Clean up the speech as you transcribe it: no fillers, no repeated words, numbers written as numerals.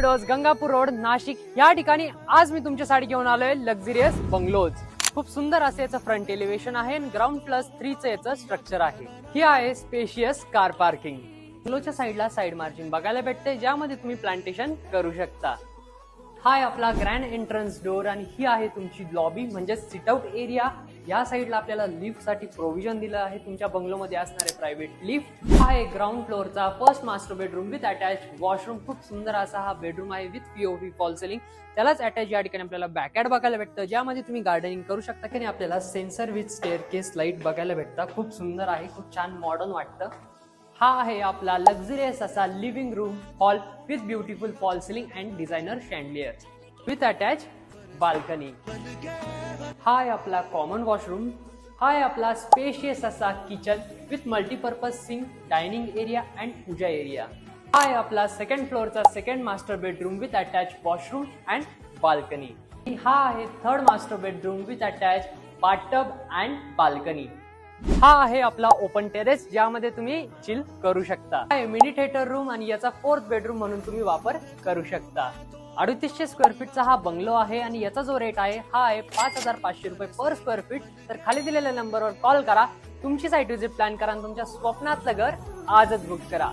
Widows, Gangapur road, Nashik या ठिकाणी आज मी तुमच्यासाठी घेऊन आलोय लक्झरियस बंगलोज। खूप सुंदर असे याचं फ्रंट एलिव्हेशन आहे आणि ग्राउंड+3 याचं स्ट्रक्चर आहे। ही आहे स्पेशियस कार पार्किंग। बंगलोच्या साईडला साईड मार्जिन बघायला भेटते, ज्यामध्ये तुम्ही प्लांटेशन करू शकता। हा आहे आपला ग्रँड एंट्रन्स डोर आणि ही आहे तुमची लॉबी म्हणजे सिट आउट एरिया। या साईडला आपल्याला लिफ्ट साठी प्रोव्हिजन दिलं आहे, तुमच्या बंगलोमध्ये असणारे प्रायव्हेट लिफ्ट। हा आहे ग्राउंड फ्लोअरचा first master bedroom with attach washroom. खूप सुंदर असा हा बेडरूम आहे विथ पीओव्ही फॉल सिलिंग। त्यालाच अटॅच या ठिकाणी आपल्याला बॅकयार्ड बघायला भेटतं, ज्यामध्ये तुम्ही गार्डनिंग करू शकता। की आपल्याला सेन्सर विथ स्टेअरकेस लाईट बघायला भेटतं। खूप सुंदर आहे, खूप छान मॉडर्न वाटतं। हा आहे आपला लक्झरियस असा living room hall with beautiful fall ceiling and designer chandelier with attach balcony. हा आहे आपला कॉमन वॉशरूम। हा आहे आपला स्पेशियस असा kitchen with multipurpose sink, dining area and puja area. हा आहे आपला सेकंड फ्लोअरचा second master bedroom with attach washroom and balcony. हा आहे third master bedroom with attach bathtub and balcony. हा आहे आपला ओपन टेरेस, ज्यामध्ये तुम्ही चिल करू शकता। हा आहे मिनी थिएटर रूम आणि याचा फोर्थ बेडरूम म्हणून तुम्ही वापर करू शकता। 3800 स्क्वेअर फीटचा हा बंगलो आहे आणि याचा जो रेट आहे हा आहे 5500 रुपये पर स्क्वेअर फीट। तर खाली दिलेल्या नंबरवर कॉल करा, तुमची साईट व्हिजिट प्लॅन करा आणि तुमच्या स्वप्नातलं घर आजच बुक करा।